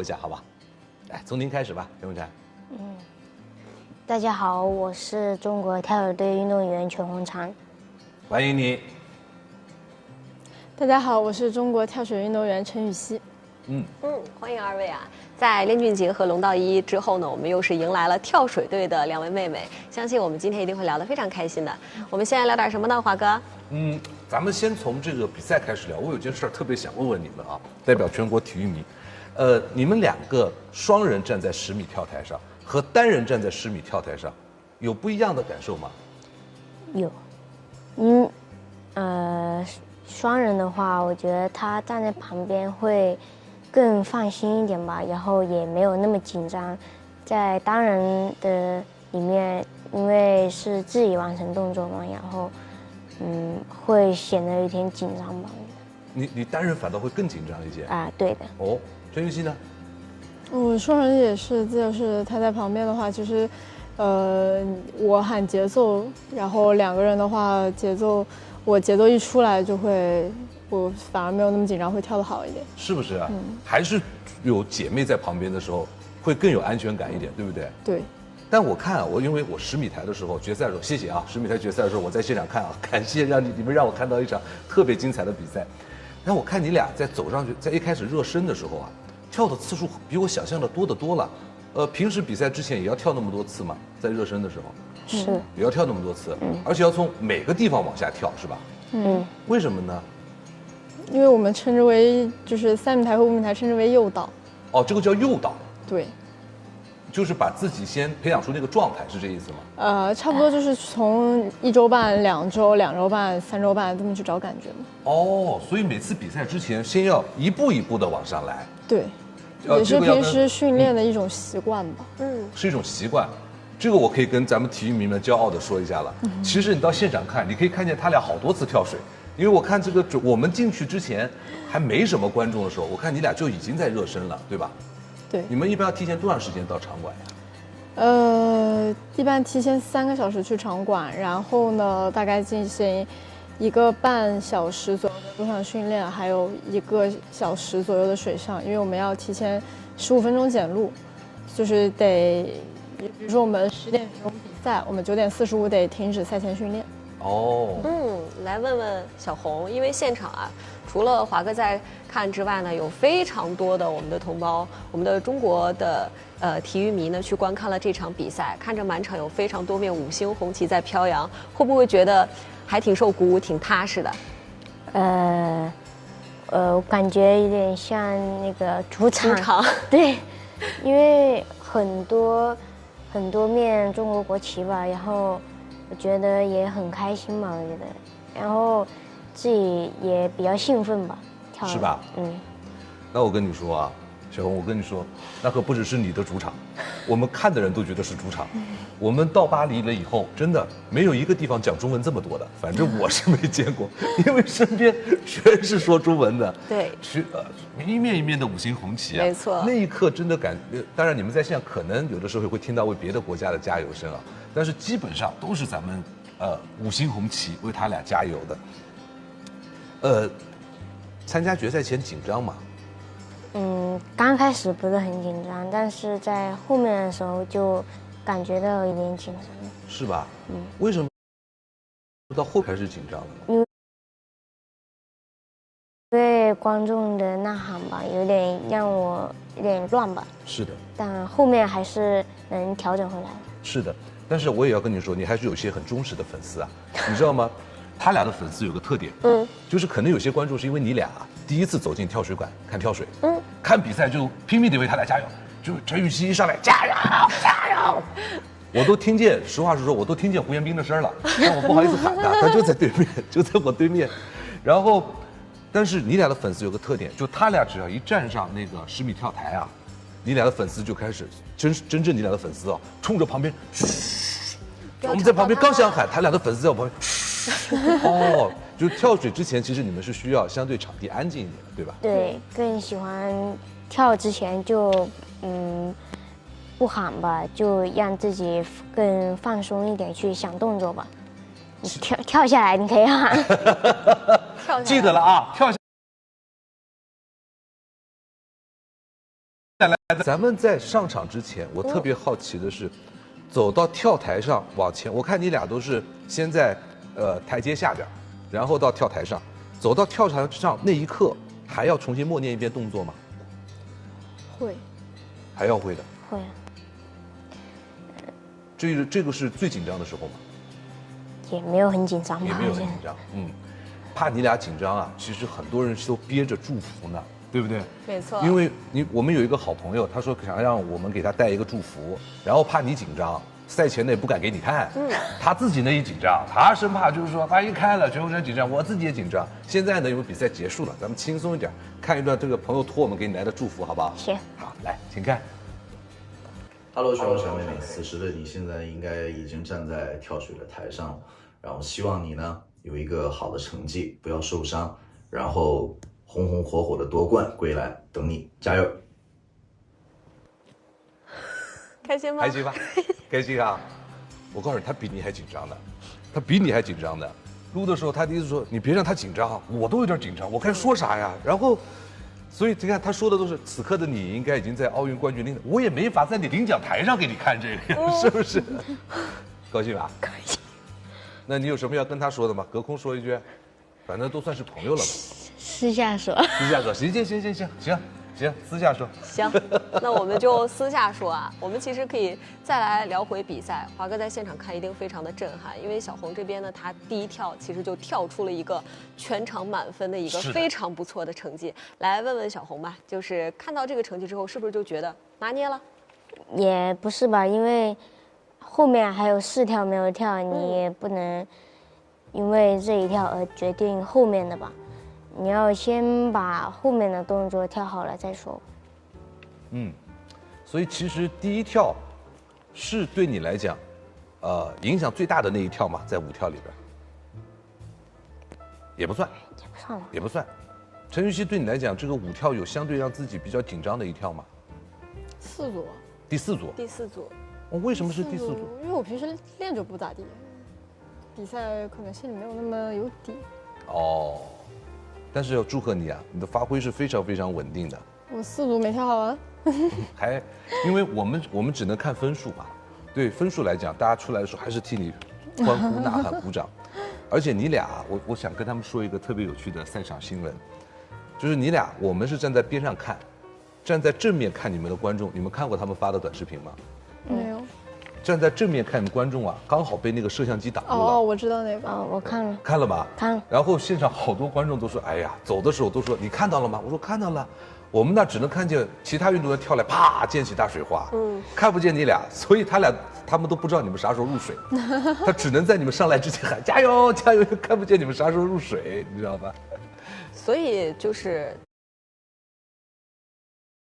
一下，好吧？来，从您开始吧，陈永婵。大家好，我是中国跳水队运动员全红婵。欢迎你。大家好，我是中国跳水运动员陈雨希。欢迎二位啊！在连俊杰和龙道一之后呢，我们又是迎来了跳水队的两位妹妹，相信我们今天一定会聊得非常开心的。我们先来聊点什么呢，华哥？咱们先从这个比赛开始聊。我有件事儿特别想问问你们啊，代表全国体育迷，你们两个双人站在10米跳台上和单人站在10米跳台上，有不一样的感受吗？有，双人的话，我觉得他站在旁边会更放心一点吧，然后也没有那么紧张。在单人的里面，因为是自己完成动作嘛，然后会显得有点紧张吧。你单人反倒会更紧张一些啊，对的。哦，陈玉希呢？我双人也是，就是他在旁边的话，其实，我喊节奏，然后两个人的话，我节奏一出来就会，我反而没有那么紧张，会跳得好一点。是不是啊？还是有姐妹在旁边的时候，会更有安全感一点，对不对？对。但我看啊，因为我10米台的时候决赛的时候，谢谢啊，10米台决赛的时候我在现场看啊，感谢你们让我看到一场特别精彩的比赛。但我看你俩在走上去，在一开始热身的时候啊，跳的次数比我想象的多得多了。平时比赛之前也要跳那么多次吗？在热身的时候，是，也要跳那么多次，而且要从每个地方往下跳，是吧？为什么呢？因为我们称之为就是3米台和5米台称之为诱导。哦，这个叫诱导。对。就是把自己先培养出那个状态，是这意思吗？差不多就是从1周半、2周、2周半、3周半这么去找感觉嘛。哦，所以每次比赛之前，先要一步一步的往上来。对，也是平时训练的一种习惯吧。是一种习惯。这个我可以跟咱们体育迷们骄傲的说一下了。其实你到现场看，你可以看见他俩好多次跳水，因为我看这个我们进去之前还没什么观众的时候，我看你俩就已经在热身了，对吧？对，你们一般要提前多长时间到场馆呀？一般提前3个小时去场馆，然后呢，大概进行1个半小时左右的路上训练，还有1个小时左右的水上，因为我们要提前15分钟检录，就是得，比如说我们10点钟比赛，我们9点45得停止赛前训练。哦，来问问小红，因为现场啊，除了华哥在看之外呢，有非常多的我们的同胞，我们的中国的体育迷呢去观看了这场比赛，看着满场有非常多面5星红旗在飘扬，会不会觉得还挺受鼓舞、挺踏实的？我感觉有点像那个主场。对，因为很多面中国国旗吧，然后我觉得也很开心吧，我觉得，然后自己也比较兴奋吧，跳是吧？那我跟你说啊，小红，我跟你说，那可不只是你的主场，我们看的人都觉得是主场。我们到巴黎了以后，真的没有一个地方讲中文这么多的，反正我是没见过，因为身边全是说中文的。对，一面一面的5星红旗啊，没错。那一刻真的当然你们在现场可能有的时候会听到为别的国家的加油声啊，但是基本上都是咱们5星红旗为他俩加油的。参加决赛前紧张吗？刚开始不是很紧张，但是在后面的时候就感觉到有点紧张。是吧？为什么到后开始紧张了呢？因为观众的呐喊吧，有点让我有点乱吧。是的。但后面还是能调整回来。是的，但是我也要跟你说，你还是有些很忠实的粉丝啊，你知道吗？他俩的粉丝有个特点，就是可能有些观众是因为你俩第一次走进跳水馆看跳水，看比赛就拼命地为他俩加油，就陈雨希一上来加油加油，我都听见，实话实说，我都听见胡彦斌的声了，但我不好意思喊他，他就在对面，就在我对面，然后，但是你俩的粉丝有个特点，就他俩只要一站上那个10米跳台啊，你俩的粉丝就开始真正你俩的粉丝啊，冲着旁边，我们在旁边刚想喊，他俩的粉丝在我旁边。哦，就跳水之前，其实你们是需要相对场地安静一点的，对吧？对，更喜欢跳之前就不喊吧，就让自己更放松一点，去想动作吧。你跳下来，你可以喊。记得了啊，跳下。咱们在上场之前，我特别好奇的是，走到跳台上往前，我看你俩都是先在台阶下边，然后到跳台上，走到跳台上那一刻，还要重新默念一遍动作吗？会，还要会的。会啊，这个是最紧张的时候吗？也没有很紧张吧？也没有很紧张，怕你俩紧张啊，其实很多人都憋着祝福呢，对不对？没错。因为我们有一个好朋友，他说想让我们给他带一个祝福，然后怕你紧张，赛前呢也不敢给你看，他自己呢也紧张，他生怕就是说万一开了全国人紧张，我自己也紧张。现在呢，因为比赛结束了，咱们轻松一点，看一段这个朋友托我们给你来的祝福，好不好？行。好，来，请看。Hello， 小妹妹，此时的你现在应该已经站在跳水的台上，然后希望你呢有一个好的成绩，不要受伤，然后红红火火的夺冠归来，等你，加油！开心吗？开心吧，开心啊！我告诉你，他比你还紧张呢，他比你还紧张呢。撸的时候，他的意思说你别让他紧张，我都有点紧张，我该说啥呀？然后。所以你看，他说的都是此刻的你应该已经在奥运冠军领奖，我也没法在你领奖台上给你看这个，是不是？高兴吧？高兴。那你有什么要跟他说的吗？隔空说一句，反正都算是朋友了嘛。私下说。私下说，行，私下说。行，那我们就私下说啊。我们其实可以再来聊回比赛。华哥在现场看一定非常的震撼，因为小红这边呢，她第一跳其实就跳出了一个全场满分的一个非常不错的成绩。来问问小红吧，就是看到这个成绩之后，是不是就觉得拿捏了？也不是吧，因为后面还有4跳没有跳，你也不能因为这一跳而决定后面的吧。你要先把后面的动作跳好了再说。所以其实第一跳是对你来讲，影响最大的那一跳嘛，在5跳里边，也不算，也不算。陈芋汐对你来讲，这个5跳有相对让自己比较紧张的一跳吗4组。第4组。第4组。为什么是第4组？因为我平时练就不咋地，比赛可能心里没有那么有底。哦。但是要祝贺你啊，你的发挥是非常非常稳定的。我4组没跳好啊。还，因为我们只能看分数嘛，对分数来讲，大家出来的时候还是替你欢呼呐喊鼓掌。而且你俩，我想跟他们说一个特别有趣的赛场新闻，就是你俩，我们是站在边上看，站在正面看你们的观众，你们看过他们发的短视频吗？没有。站在正面看你们观众啊，刚好被那个摄像机挡住了。哦，我知道那个。哦，我看了。看了吧？看了。然后现场好多观众都说：“哎呀，走的时候都说你看到了吗？”我说看到了。我们那只能看见其他运动员跳来，啪溅起大水花，看不见你俩，所以他们都不知道你们啥时候入水，他只能在你们上来之前喊加油加油，看不见你们啥时候入水，你知道吧？所以就是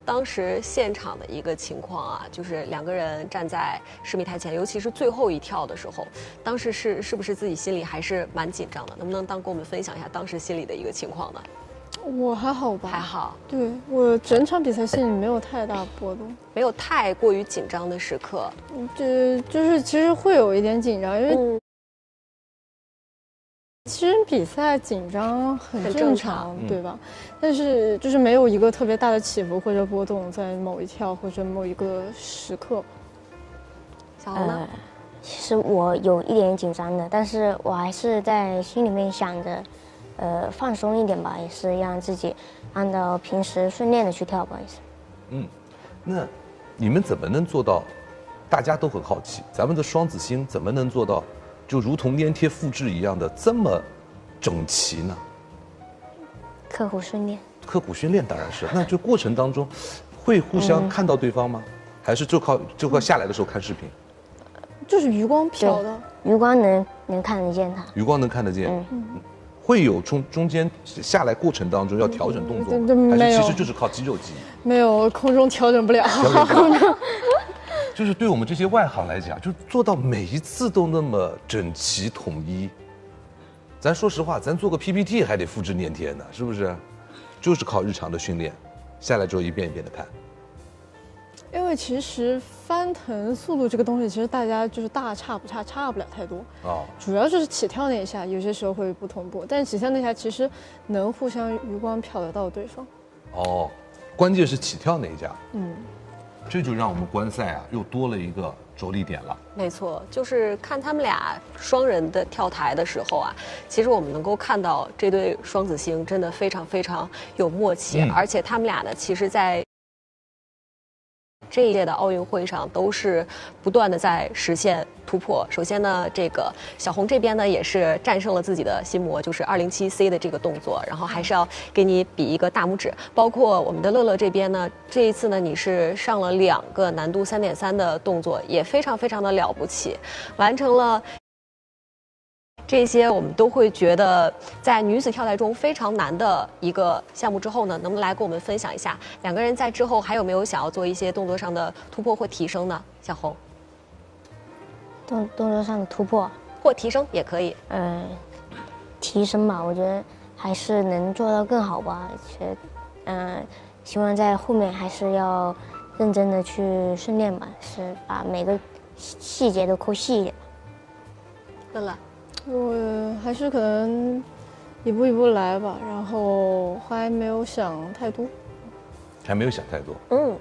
当时现场的一个情况啊，就是2个人站在10米台前，尤其是最后一跳的时候，当时是不是自己心里还是蛮紧张的？能不能跟我们分享一下当时心里的一个情况呢？我还好吧，还好。对，我整场比赛心里没有太大波动，没有太过于紧张的时刻。就是其实会有一点紧张，因为其实比赛紧张很正常，对吧？但是就是没有一个特别大的起伏或者波动在某一跳或者某一个时刻。小红呢？其实我有一点紧张的，但是我还是在心里面想着。放松一点吧，也是让自己按照平时训练的去跳吧，也是。那你们怎么能做到？大家都很好奇，咱们的双子星怎么能做到，就如同粘贴复制一样的这么整齐呢？刻苦训练。刻苦训练当然是。那这过程当中，会互相看到对方吗？还是就靠下来的时候看视频？就是余光瞟的。余光能看得见他。余光能看得见。会有中间下来过程当中要调整动作吗？还是其实就是靠肌肉记忆？没有，空中调整不了。就是对我们这些外行来讲，就做到每一次都那么整齐统一。咱说实话，咱做个 PPT 还得复制粘贴呢，是不是？就是靠日常的训练，下来之后一遍一遍的看。因为其实翻腾速度这个东西，其实大家就是大差不差，差不了太多。主要就是起跳那一下，有些时候会不同步，但是起跳那一下其实能互相余光瞟得到对方。关键是起跳那一下。这就让我们观赛啊又多了一个着力点了。没错，就是看他们俩双人的跳台的时候啊，其实我们能够看到这对双子星真的非常非常有默契，而且他们俩呢，其实在这一届的奥运会上都是不断的在实现突破。首先呢，这个小红这边呢也是战胜了自己的心魔，就是207C 的这个动作，然后还是要给你比一个大拇指。包括我们的乐乐这边呢，这一次呢你是上了2个难度3.3的动作，也非常非常的了不起，完成了。这些我们都会觉得在女子跳台中非常难的一个项目之后呢，能不能来跟我们分享一下两个人在之后还有没有想要做一些动作上的突破或提升呢？小红，动作上的突破或提升也可以。提升吧，我觉得还是能做到更好吧，而且希望在后面还是要认真的去训练吧，是把每个细节都抠细一点。乐乐。我还是可能一步一步来吧，然后还没有想太多。还没有想太多，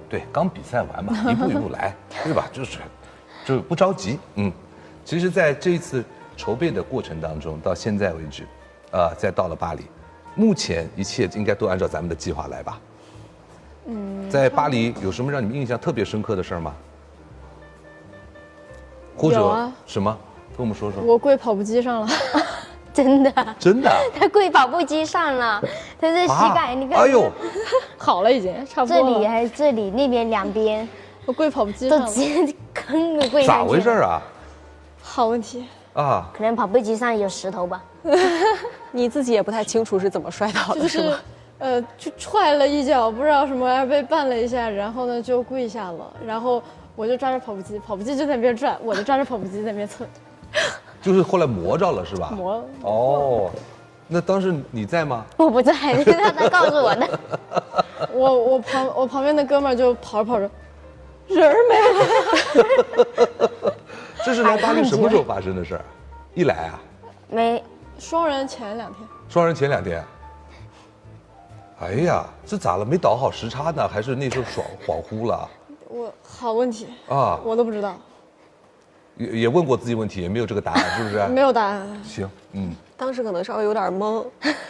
对，刚比赛完嘛，一步一步来，对吧？就是不着急，其实，在这一次筹备的过程当中，到现在为止，再到了巴黎，目前一切应该都按照咱们的计划来吧？在巴黎有什么让你们印象特别深刻的事儿吗？或者有啊什么？跟我们说说。我跪跑步机上了，真的，真的？他跪跑步机上了，他的膝盖，你看，哎呦，好了已经差不多了。这里还是这里，那边两边我跪跑步机上都了，直接坑的跪上去。咋回事啊？好问题。啊，可能跑步机上有石头吧。你自己也不太清楚是怎么摔倒的，就是吗？就踹了一脚，不知道什么玩意儿被绊了一下，然后呢就跪下了，然后我就抓着跑步机，跑步机就在那边转，我就抓着跑步机在那边蹭。就是后来磨着了是吧？磨。哦，那当时你在吗？我不在，是他告诉我的。我旁边的哥们儿就跑着跑着，人儿没了。这是来巴黎什么时候发生的事儿？一来啊，没，双人前2天。双人前2天。哎呀，这咋了？没倒好时差呢，还是那时候恍惚了？好问题啊，我都不知道。也问过自己问题，也没有这个答案，是不是？没有答案。行，当时可能稍微有点懵，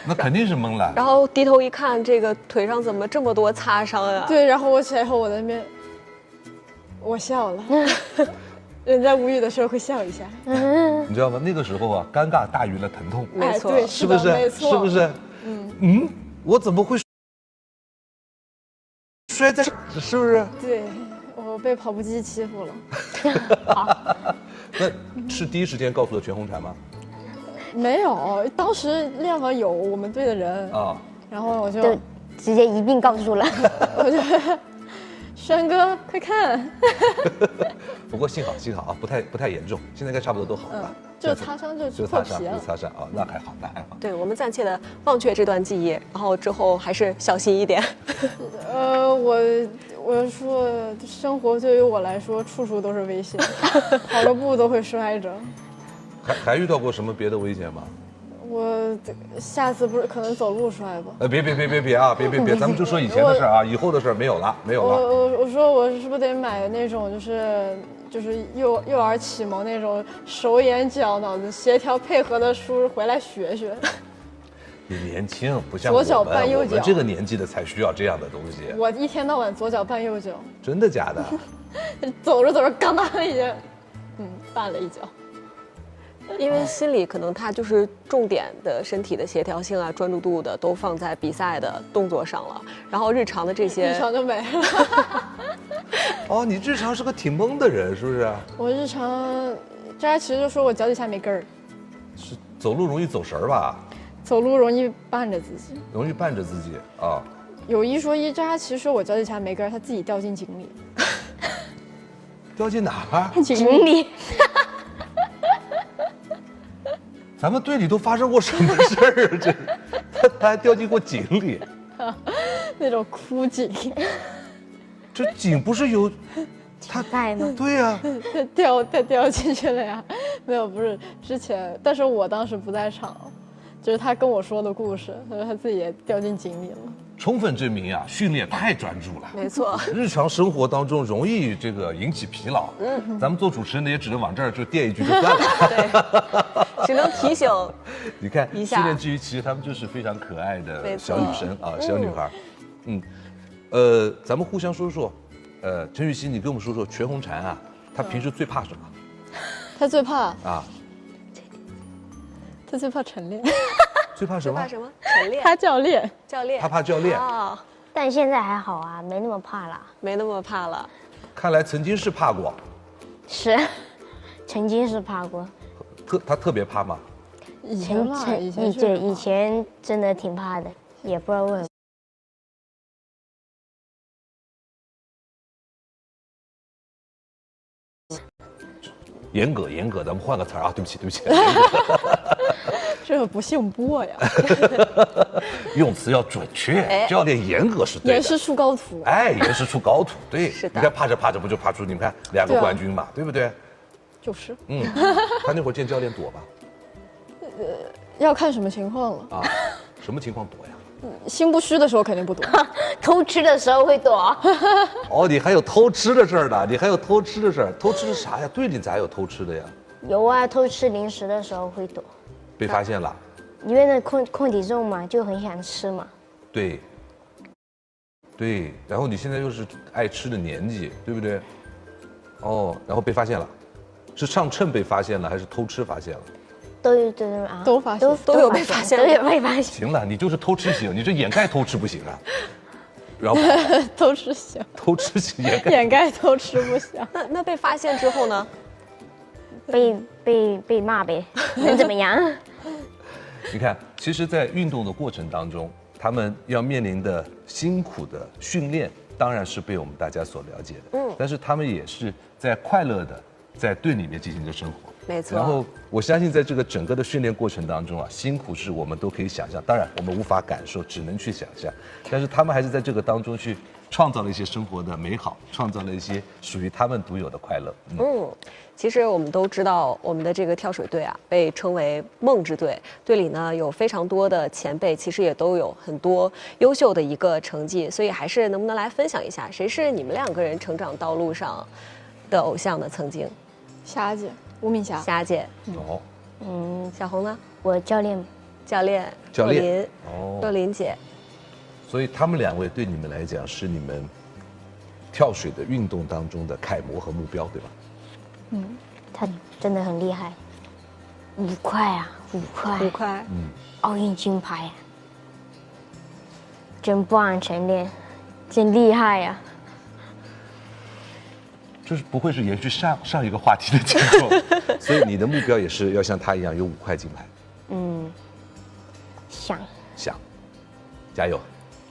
那肯定是懵了。然后低头一看，这个腿上怎么这么多擦伤呀？对，然后我起来以后，我在那边，我笑了。人在无语的时候会笑一下。你知道吗？那个时候啊，尴尬大于了疼痛，没错，对，是不是？没错，是不是？我怎么会摔在这？是不是？对，我被跑步机欺负了。那是第一时间告诉了全红婵吗？没有，当时练房有我们队的人啊，然后我就直接一并告诉了。我就轩哥快看。不过幸好啊，不太严重，现在应该差不多都好了吧？就擦伤就擦伤，破皮了就擦伤啊，那还好，那还好。对，我们暂且的忘却这段记忆，然后之后还是小心一点。我说，生活对于我来说处处都是危险，跑个步都会摔着。还遇到过什么别的危险吗？我下次不是可能走路摔吧？别啊，别，咱们就说以前的事啊，以后的事没有了。我说我是不是得买那种就是幼儿启蒙那种手眼脚脑子协调配合的书回来学学。你年轻，不像左脚绊右脚，我们这个年纪的才需要这样的东西。我一天到晚左脚绊右脚。真的假的？走着走着，刚当一下，绊了一脚。因为心里可能他就是重点的身体的协调性啊、专注度的都放在比赛的动作上了，然后日常的这些日常就没了。哦，你日常是个挺懵的人，是不是？我日常，扎其实就说我脚底下没根儿，是走路容易走神儿吧？走路容易绊着自己，容易绊着自己啊。有一说一，扎其实说我脚底下没根儿，他自己掉进井里。掉进哪儿？井里。咱们队里都发生过什么事儿啊？他还掉进过井里，那种枯井。这井不是有他带吗？对呀、他掉进去了呀？没有，不是之前，但是我当时不在场，就是他跟我说的故事，他说他自己也掉进井里了。充分证明啊，训练太专注了。没错，日常生活当中容易这个引起疲劳。咱们做主持人的也只能往这儿就垫一句就算了。对，只能提醒。你看，一下训练之余，其实他们就是非常可爱的没错小女生啊，小女孩。咱们互相说说。陈雨希，你跟我们说说全红婵啊，她平时最怕什么？他最怕啊？他最怕晨练，最怕什么？怕什么？晨练。他教练。教练。她怕教练。哦，但现在还好啊，没那么怕了。没那么怕了。看来曾经是怕过。是，曾经是怕过。她特别怕吗？以前嘛，以前是对，以前真的挺怕的，也不知道为什么。严格，咱们换个词儿啊，对不起。这不姓波呀，用词要准确，教练严格是对的。严师出高徒。哎，严师出高徒，对。是的你看怕着不就怕出你们看2个冠军嘛，对不对？就是。他那会儿见教练躲吧？要看什么情况了。啊，什么情况躲呀？心不虚的时候肯定不躲。偷吃的时候会躲。哦，你还有偷吃的事儿呢？偷吃的啥呀？队里咋有偷吃的呀？有啊，偷吃零食的时候会躲。被发现了。因为那控体重嘛，就很想吃嘛。对。然后你现在又是爱吃的年纪，对不对？哦，然后被发现了，是上秤被发现了，还是偷吃发现了？都发现，都有被发现，都有被发现。行了，你就是偷吃型，你这掩盖偷吃不行啊。然后偷吃行，偷吃型掩盖偷吃不行。那被发现之后呢？被骂呗，能怎么样？你看，其实，在运动的过程当中，他们要面临的辛苦的训练，当然是被我们大家所了解的。但是他们也是在快乐的在队里面进行着生活。没错。然后我相信，在这个整个的训练过程当中啊，辛苦是我们都可以想象，当然我们无法感受，只能去想象。但是他们还是在这个当中去创造了一些生活的美好，创造了一些属于他们独有的快乐。其实我们都知道，我们的这个跳水队啊，被称为梦之队。队里呢有非常多的前辈，其实也都有很多优秀的一个成绩。所以还是能不能来分享一下，谁是你们2个人成长道路上的偶像呢？曾经，霞姐，吴敏霞。霞姐。小红呢？我教练。若琳。若琳姐。所以他们2位对你们来讲是你们跳水的运动当中的楷模和目标，对吧？他真的很厉害，5块啊，5块，奥运金牌，真不按晨练，真厉害呀！就是不会是延续上一个话题的节奏，所以你的目标也是要像他一样有5块金牌。想，加油！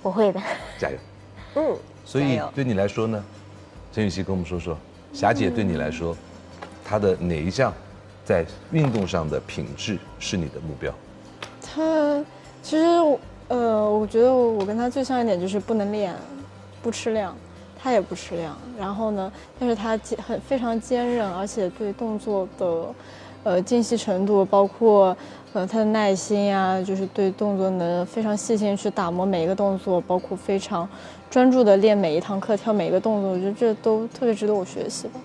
我会的，加油！所以对你来说呢，陈雨希跟我们说说，霞姐对你来说，她的哪一项在运动上的品质是你的目标？她其实我觉得我跟她最像一点就是不能练，不吃量，她也不吃量。然后呢，但是她非常坚韧，而且对动作的精细程度，包括她的耐心呀，就是对动作能非常细心去打磨每一个动作，包括非常专注的练每一堂课，跳每一个动作，我觉得这都特别值得我学习吧。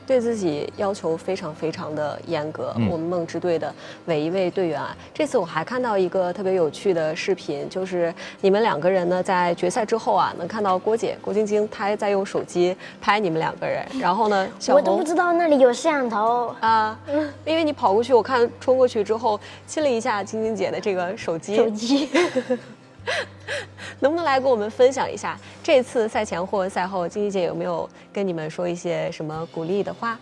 对自己要求非常非常的严格。我们梦之队的每一位队员啊，这次我还看到一个特别有趣的视频，就是你们2个人呢在决赛之后啊，能看到郭晶晶她在用手机拍你们2个人，然后呢，小红我都不知道那里有摄像头啊，因为你跑过去，我看冲过去之后亲了一下晶晶姐的这个手机。能不能来跟我们分享一下这次赛前或赛后，晶晶姐有没有跟你们说一些什么鼓励的话？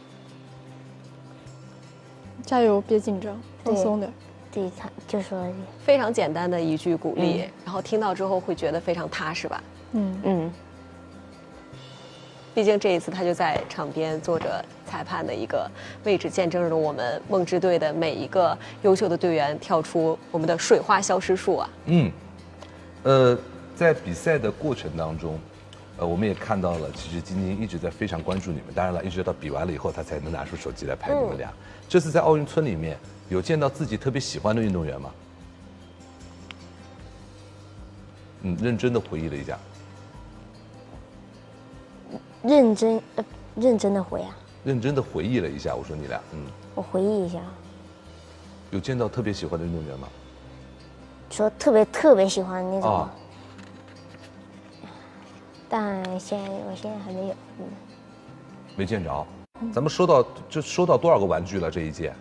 加油，别紧张，放松点。对，就说非常简单的一句鼓励，然后听到之后会觉得非常踏实吧？毕竟这一次他就在场边做着裁判的一个位置，见证着我们梦之队的每一个优秀的队员跳出我们的水花消失术啊。在比赛的过程当中，我们也看到了，其实晶晶一直在非常关注你们。当然了，一直到比完了以后，她才能拿出手机来拍你们俩。这次在奥运村里面，有见到自己特别喜欢的运动员吗？认真的回忆了一下。认真的回啊。认真的回忆了一下，我说你俩，我回忆一下，有见到特别喜欢的运动员吗？说特别喜欢那种。啊。但我现在还没有。没见着。咱们收到多少个玩具了这一届？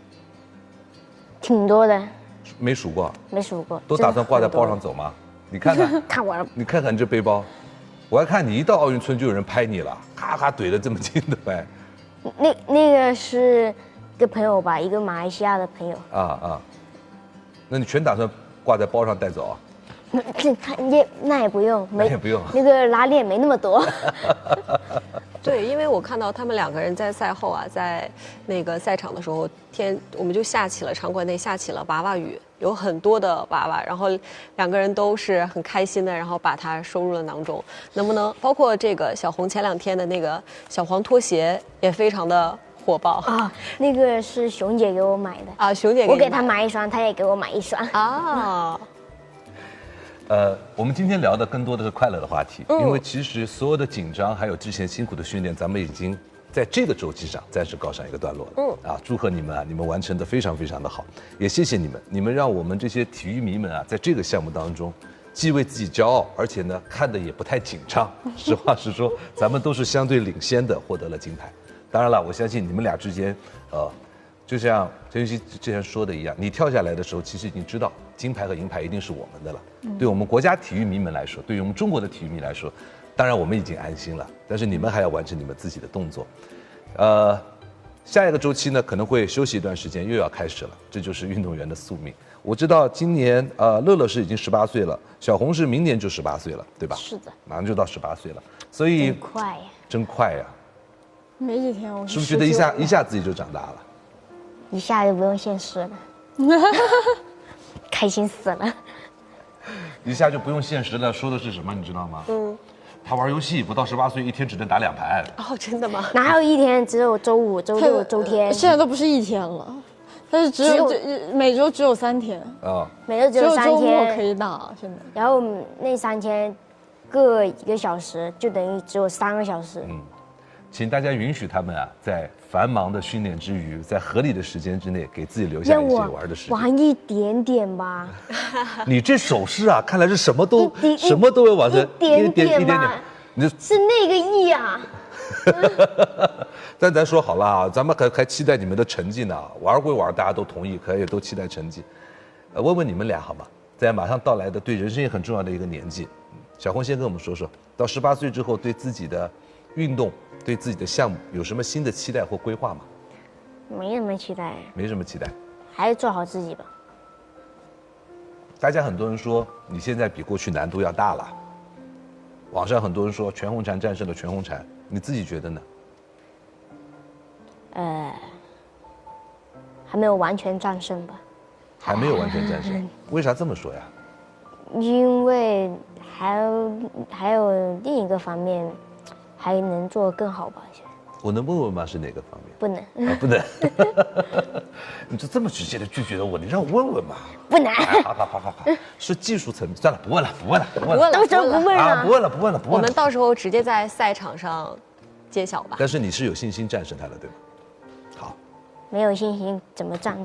挺多的。没数过。没数过。都打算挂在包上走吗？你看看。看我了。你看看你这背包，我还看你一到奥运村就有人拍你了，咔咔怼得这么近的拍。那个是一个朋友吧，一个马来西亚的朋友。那你全打算挂在包上带走啊？那也不用，那也不用，那个拉链没那么多。对，因为我看到他们两个人在赛后啊，在那个赛场的时候，我们就场馆内下起了娃娃雨，有很多的娃娃，然后两个人都是很开心的，然后把它收入了囊中。能不能包括这个小红前2天的那个小黄拖鞋也非常的火爆啊？那个是熊姐给我买的啊，熊姐我给她买1双，她也给我买1双啊。我们今天聊的更多的是快乐的话题，因为其实所有的紧张还有之前辛苦的训练，咱们已经在这个周期上暂时告上一个段落了。祝贺你们啊，你们完成的非常非常的好，也谢谢你们，你们让我们这些体育迷们啊，在这个项目当中，既为自己骄傲，而且呢看的也不太紧张。实话实说，咱们都是相对领先的获得了金牌。当然了，我相信你们俩之间，就像陈芋汐之前说的一样，你跳下来的时候，其实已经知道金牌和银牌一定是我们的了。对我们国家体育迷们来说，对于我们中国的体育迷来说，当然我们已经安心了。但是你们还要完成你们自己的动作。下一个周期呢，可能会休息一段时间，又要开始了。这就是运动员的宿命。我知道今年乐乐是已经18岁了，小红是明年就18岁了，对吧？是的，马上就到18岁了，所以真快呀！真快呀！没几天，我是不是觉得一下自己就长大了？一下就不用现实了，开心死了。一下就不用现实了，说的是什么你知道吗？他玩游戏不到18岁，一天只能打2盘。哦，真的吗？哪有一天只有周5、周6、周天？现在都不是1天了，但是每周只有3天啊，每周只有3天，周末可以打现在。然后那3天各1个小时，就等于只有3个小时。请大家允许他们啊，在繁忙的训练之余，在合理的时间之内，给自己留下一些玩的时间。玩一点点吧。你这手势啊，看来是什么都会往这一点点。你是那个意啊。但咱说好了啊，咱们还期待你们的成绩呢。玩归玩，大家都同意，可也都期待成绩。问问你们俩好吗？在马上到来的对人生也很重要的一个年纪，小红先跟我们说说，到18岁之后，对自己的运动、对自己的项目有什么新的期待或规划吗？没什么期待。没什么期待，还是做好自己吧。大家很多人说你现在比过去难度要大了，网上很多人说全红婵战胜了全红婵，你自己觉得呢？还没有完全战胜吧。还没有完全战胜，为啥这么说呀？因为还有另一个方面，还能做更好吧。我能问问吗？是哪个方面？不能。不能。你就这么直接的拒绝了我，你让我问问嘛？不能。好，是技术层面。算了，不问了。到时候不问了。不问了。我们到时候直接在赛场上揭晓吧。但是你是有信心战胜他的，对吗？好。没有信心怎么战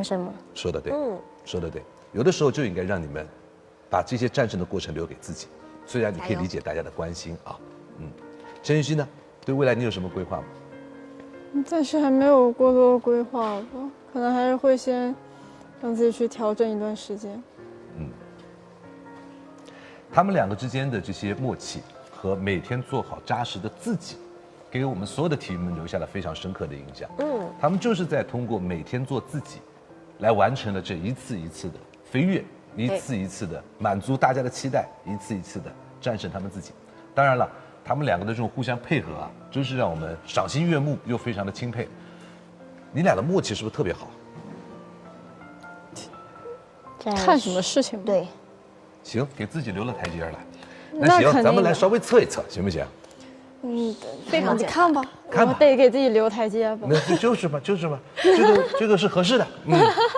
胜吗？说得对，说得对。有的时候就应该让你们把这些战胜的过程留给自己。虽然你可以理解大家的关心啊，陈芋汐呢？对未来你有什么规划吗？暂时还没有过多的规划吧，可能还是会先让自己去调整一段时间。他们两个之间的这些默契和每天做好扎实的自己，给我们所有的体育们留下了非常深刻的印象。他们就是在通过每天做自己，来完成了这一次一次的飞跃，一次一次的满足大家的期待，一次一次的战胜他们自己。当然了，他们两个的这种互相配合啊，真是让我们赏心悦目又非常的钦佩。你俩的默契是不是特别好？看什么事情？对。行，给自己留了台阶来。那行，咱们来稍微测一测，行不行？非常你看吧，看吧，我得给自己留台阶吧。那就是嘛，这个是合适的。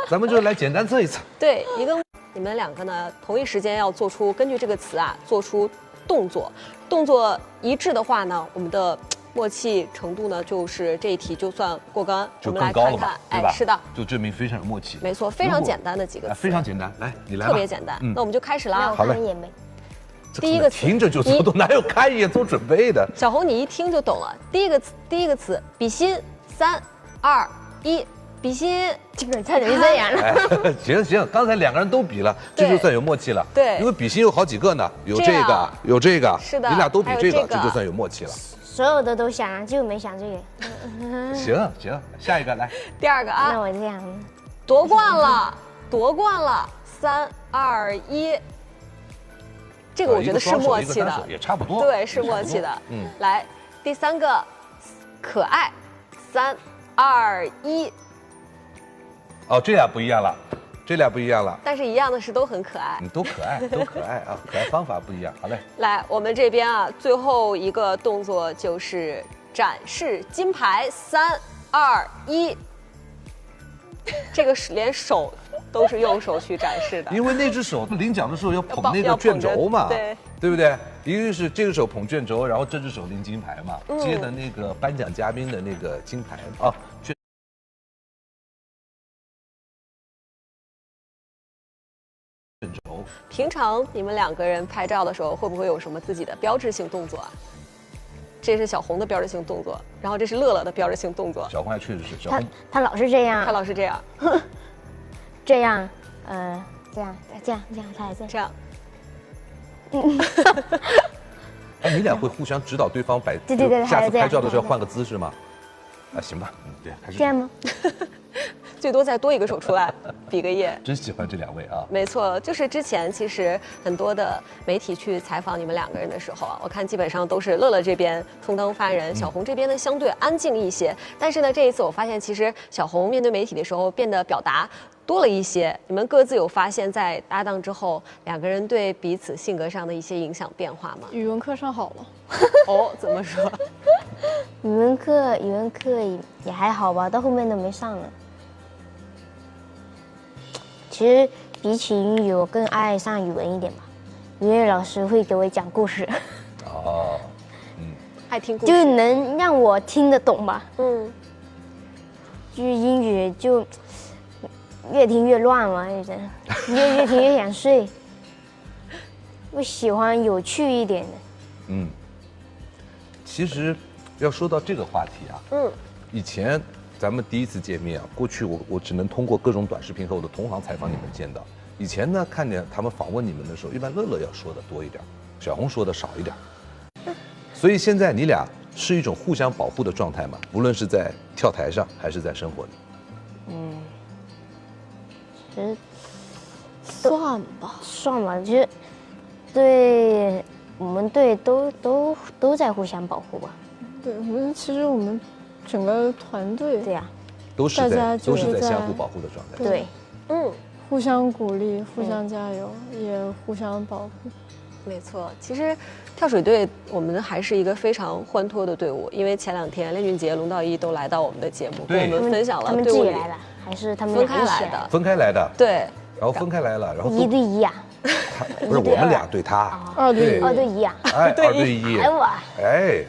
咱们就来简单测一测。对，一个你们两个呢同一时间要做出根据这个词啊做出动作，动作一致的话呢，我们的默契程度呢就是这一题就算过关。就我们来更高了嘛看看，，对吧？是的，就证明非常有默契。没错，非常简单的几个词，非常简单，来，你来吧。特别简单。那我们就开始了啊。好嘞看也没。第一个词听着就做，哪有看一眼做准备的？小红，你一听就懂了。第一个词，比心。3、2、1，比心。这个差点就这样了。哎，行，刚才两个人都比了，这就算有默契了。对因为比心有好几个呢，有这个这样，有这个，是的你俩都比这个，还有这个这就算有默契了。所有的都想了，就没想这个。行，下一个来。第二个那啊，我这样，夺冠了，夺冠了。3、2、1，这个我觉得是默契的，也差不多。对，是默契的。嗯，来，第三个，可爱。3、2、1，哦，这俩不一样了，但是一样的是都很可爱。都可爱，啊，可爱方法不一样。好嘞，来，我们这边啊，最后一个动作就是展示金牌。3、2、1，这个是连手都是用手去展示的。因为那只手领奖的时候要捧那个要捧着卷轴嘛，对不对？一个是这个手捧卷轴，然后这只手拎金牌嘛，接的那个颁奖嘉宾的那个金牌啊，卷轴。平常你们两个人拍照的时候，会不会有什么自己的标志性动作啊？这是小红的标志性动作，然后这是乐乐的标志性动作。小红还确实是小他红，他老是这样，他老是这样，这样，这样，他还这样。这样。哎，你俩会互相指导对方摆，对下次还是这样拍照的时候换个姿势吗？啊，行吧，对，还是这样吗？最多再多一个手出来，比个耶。真喜欢这两位啊。没错，就是之前其实很多的媒体去采访你们两个人的时候啊，我看基本上都是乐乐这边充当发人，小红这边呢相对安静一些。但是呢，这一次我发现其实小红面对媒体的时候变得表达多了一些。你们各自有发现，在搭档之后，两个人对彼此性格上的一些影响变化吗？语文课上好了，哦，怎么说？语文课也还好吧，到后面都没上了。其实比起英语，我更爱上语文一点吧，因为老师会给我讲故事，哦，爱听故就事。能让我听得懂吧。嗯，就是英语就越听越乱嘛，就是越听越想睡。我喜欢有趣一点的。嗯，其实要说到这个话题啊，以前咱们第一次见面啊，过去我只能通过各种短视频和我的同行采访你们见到。以前呢，看见他们访问你们的时候，一般乐乐要说的多一点，小红说的少一点。所以现在你俩是一种互相保护的状态嘛，无论是在跳台上还是在生活里。其实算吧。算吧，其实对我们队都在互相保护吧。对，其实我们整个团队对呀、都是大家在就是在相互保护的状态。对，互相鼓励，互相加油，也互相保护。没错，其实跳水队我们还是一个非常欢脱的队伍，因为前2天练俊杰、龙道一都来到我们的节目，对跟我们分享了他们队伍里自己来的，还是他们分俩一起来开来的。分开来的，对，然后分开来了，然后一对一呀、不是我们俩对他， 2对2对1呀、哎，2对1，哎我哎，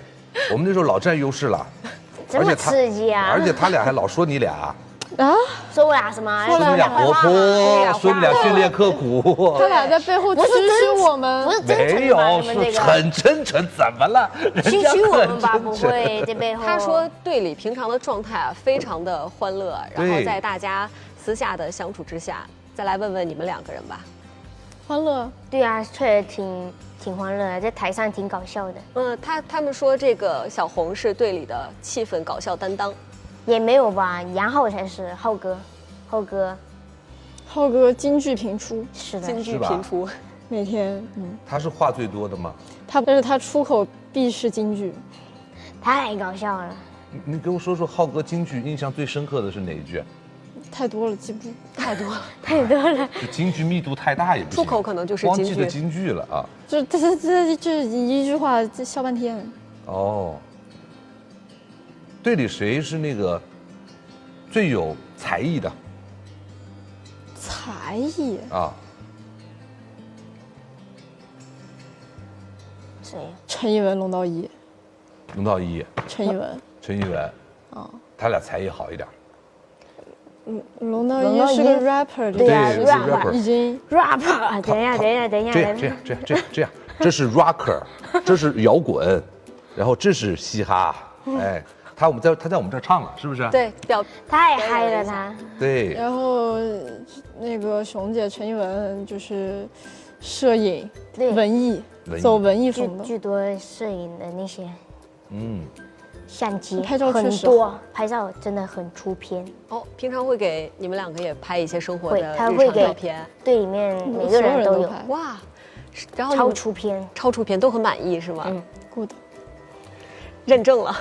我们那时候老占优势了，这么刺激啊！而且他俩还老说你俩，说我俩什么？说你俩活泼，说你俩训练刻苦，他俩在背后蛐蛐我们不，是真没有诚吧？你们这是个很真诚，怎么了？人区家很区我们吧，真诚不会这背后。他说队里平常的状态啊，非常的欢乐，然后对在大家私下的相处之下，再来问问你们2个人吧。欢乐。对啊，确实挺欢乐的，在台上挺搞笑的。他们说这个小红是队里的气氛搞笑担当，也没有吧，杨浩才是浩哥，浩哥京剧频出，是的，京剧是吧频出。每天，他是话最多的吗？但是他出口必是京剧。太搞笑了。你给我说说浩哥京剧印象最深刻的是哪一句？太多了，记不住。太多了，太多了，就京剧密度太大也不行，出口可能就是光京剧。记得京剧了啊。这一句话这笑半天。哦，队里谁是那个最有才艺的才艺，啊？谁？陈艺文、龙道一，龙道一、陈艺文，陈艺文，他俩才艺好一点。龙道龙道一一是个 rapper，对呀对是 rapper rapper 已经 rap， 等一下，这样，这是 rocker， 这是摇滚，然后这是嘻哈，哎，他在我们这儿唱了，是不是？对，太嗨了他。对，然后那个熊姐陈艺文就是摄影、对文艺，文艺走文艺风的。巨多摄影的那些相机，拍照确很实多好，拍照真的很出片。哦，平常会给你们两个也拍一些生活会的日常他会给照片，队里面每个人都有，拍哇，然后超你们出片。超出片都很满意是吗？，good。认证了。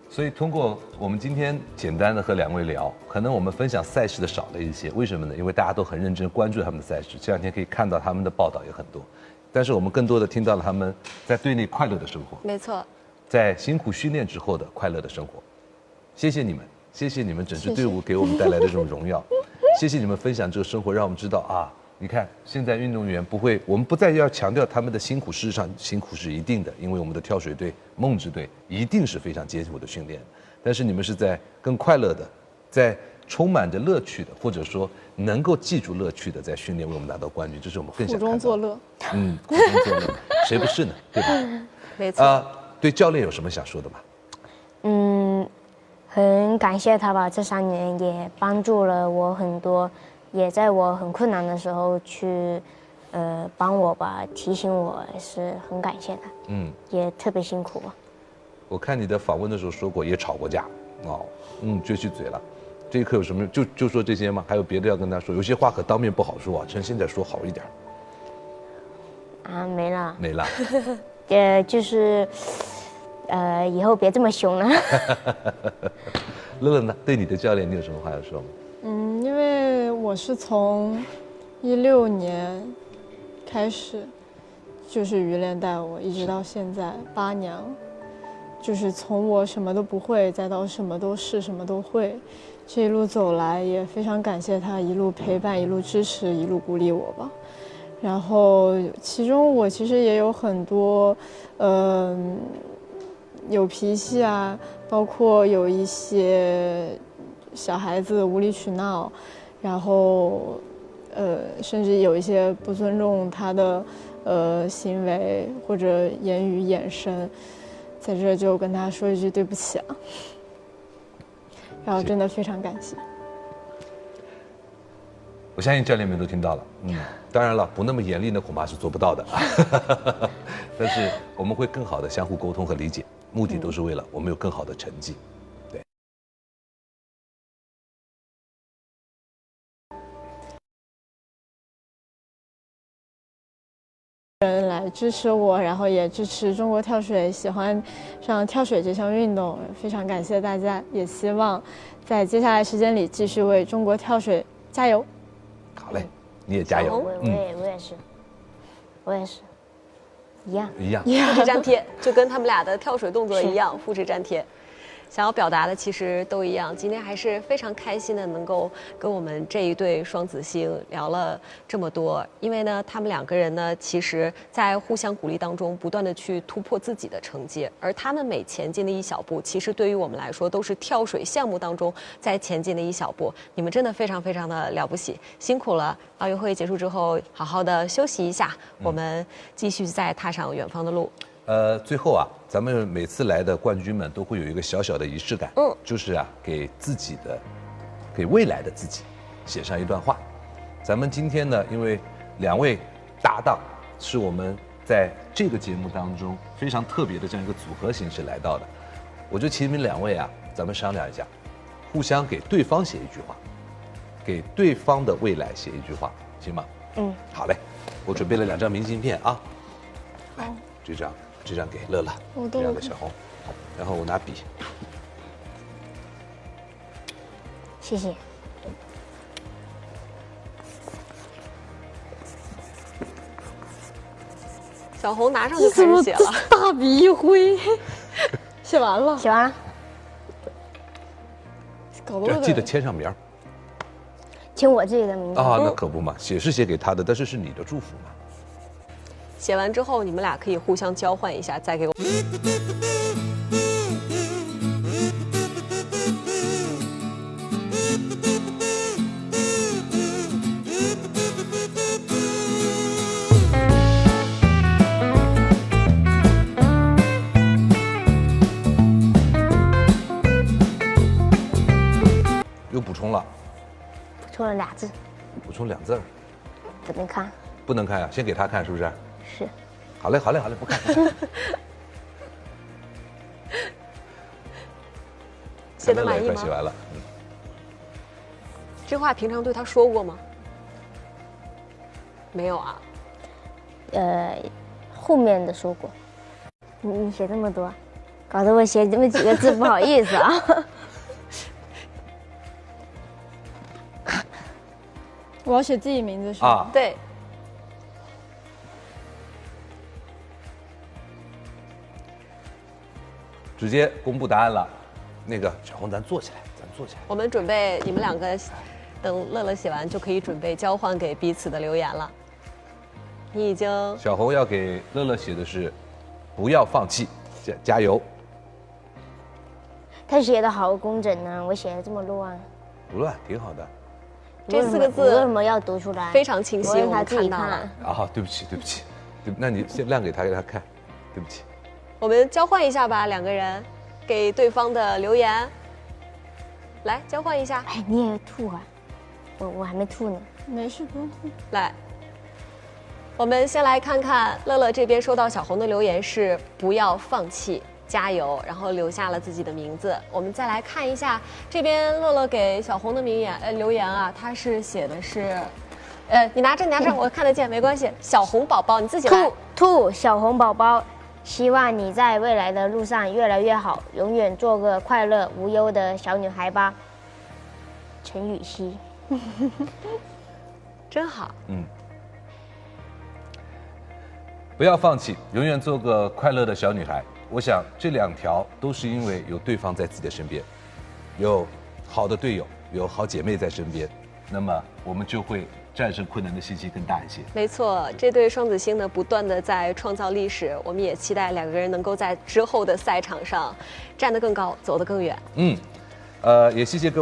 所以通过我们今天简单的和两位聊，可能我们分享赛事的少了一些，为什么呢？因为大家都很认真关注他们的赛事，这两天可以看到他们的报道也很多，但是我们更多的听到了他们在队内快乐的生活，没错，在辛苦训练之后的快乐的生活。谢谢你们，谢谢你们整支队伍给我们带来的这种荣耀，谢谢你们分享这个生活，让我们知道啊，你看现在运动员不会，我们不再要强调他们的辛苦，事实上辛苦是一定的，因为我们的跳水队、梦之队一定是非常艰苦的训练，但是你们是在更快乐的，在充满着乐趣的，或者说能够记住乐趣的，在训练为我们拿到冠军，这是我们更想苦看到的。中作乐。苦中作乐，谁不是呢？对吧？没错。对教练有什么想说的吗？很感谢他吧，这3年也帮助了我很多，也在我很困难的时候去，帮我吧，提醒我，是很感谢他。也特别辛苦吧。我看你的访问的时候说过，也吵过架，撅起嘴了。这一刻有什么？就说这些吗？还有别的要跟他说？有些话可当面不好说啊，趁现在说好一点。没了。没了。就是，以后别这么凶了。乐乐呢？对你的教练，你有什么话要说吗？因为我是从16年开始，就是于连带我，一直到现在8年了，就是从我什么都不会，再到什么都是，什么都会，这一路走来也非常感谢他一路陪伴，一路支持，一路鼓励我吧。然后其中我其实也有很多，有脾气啊，包括有一些小孩子无理取闹，然后甚至有一些不尊重他的行为或者言语眼神，在这就跟他说一句对不起啊，然后真的非常感谢。我相信教练们都听到了，当然了，不那么严厉呢，恐怕是做不到的，但是我们会更好的相互沟通和理解，目的都是为了我们有更好的成绩。对。人来支持我，然后也支持中国跳水，喜欢上跳水这项运动，非常感谢大家，也希望在接下来时间里继续为中国跳水加油。好嘞，你也加油。我也是，一样。复制粘贴，就跟他们俩的跳水动作一样，复制粘贴。想要表达的其实都一样。今天还是非常开心的，能够跟我们这一对双子星聊了这么多。因为呢，他们2个人呢，其实在互相鼓励当中，不断的去突破自己的成绩。而他们每前进的一小步，其实对于我们来说，都是跳水项目当中在前进的一小步。你们真的非常非常的了不起，辛苦了！奥运会结束之后，好好的休息一下，我们继续再踏上远方的路。最后啊，咱们每次来的冠军们都会有一个小小的仪式感，就是啊，给未来的自己写上一段话。咱们今天呢，因为2位搭档是我们在这个节目当中非常特别的这样一个组合形式来到的，我就请你们2位啊，咱们商量一下，互相给对方写一句话，给对方的未来写一句话，行吗？好嘞，我准备了2张明信片啊，来，这张给乐乐，这张给小红，然后我拿笔。谢谢。小红拿上就开始写了，大笔一挥，写完了，写完了。搞得我记得签上名。签我自己的名字啊，那可不嘛，写是写给他的，但是是你的祝福嘛。写完之后，你们俩可以互相交换一下，再给我。又补充了，补充了俩字，补充2字儿，不能看。不能看呀、先给他看是不是？是。好嘞，好嘞，好嘞，不看。写得满意吗快写完了。这话平常对他说过吗？没有啊。后面的说过。你写这么多，搞得我写这么几个字不好意思啊。我要写自己名字是吗？啊，对，直接公布答案了。那个小红，咱坐起来，咱坐起来。我们准备你们两个等乐乐写完就可以准备交换给彼此的留言了。你已经小红要给乐乐写的是“不要放弃，加油他写的好工整呢，我写的这么乱。”，不乱，挺好的。这4个你为什字么要读出来？非常清晰，我让他我们自己看看到了。。啊，对不起，对不起，那你先亮给他看，对不起。我们交换一下吧，两个人给对方的留言，来交换一下。哎，你也吐啊？我还没吐呢。没事，不用吐。来，我们先来看看乐乐这边收到小红的留言是“不要放弃，加油”，然后留下了自己的名字。我们再来看一下这边乐乐给小红的留言啊，他是写的是，你拿着，我看得见，没关系。小红宝宝，你自己来。兔小红宝宝，希望你在未来的路上越来越好，永远做个快乐无忧的小女孩吧。陈雨希。真好。不要放弃，永远做个快乐的小女孩。我想这2条都是因为有对方在自己的身边，有好的队友，有好姐妹在身边，那么我们就会战胜困难的信心更大一些。没错，这对双子星呢不断的在创造历史，我们也期待两个人能够在之后的赛场上站得更高，走得更远。也谢谢各位。